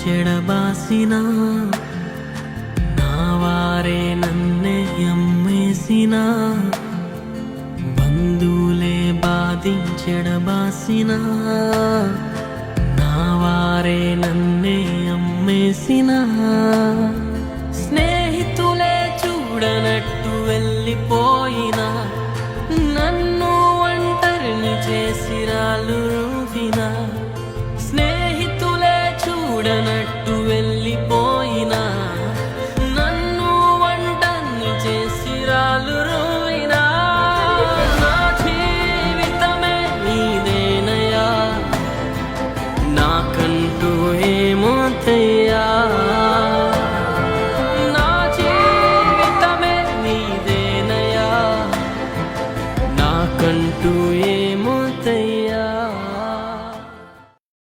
చెడబాసిన నా వారే నన్నే అమ్మేసిన బంధువులే బాధించెడబాసిన నా వారే నన్నే అమ్మేసిన స్నేహితులే చూడనట్టు వెళ్ళిపోయినా నన్ను ఒంటరిని చేసి రాళ్ళు రూపినా స్నేహితులే చూడనట్టు వెళ్ళిపోయినా నన్ను ఒంటరిని చేసి రాళ్ళు రూపినా నా జీవితమే నీదేనయ్యా నాకంటూ